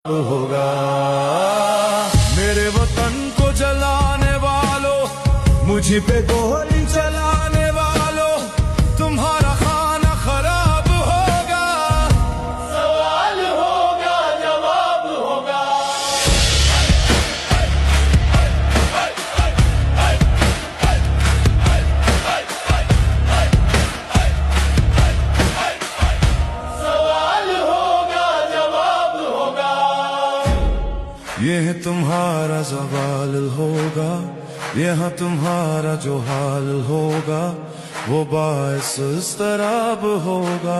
होगा। मेरे वतन को जलाने वालों, मुझ पे गोली चलाने वालों, तुम्हारा खाना खराब होगा। सवाल होगा, जवाब होगा। सवाल होगा, जवाब होगा। यह तुम्हारा सवाल होगा, यहाँ तुम्हारा जो हाल होगा वो बाइस इस तरह होगा।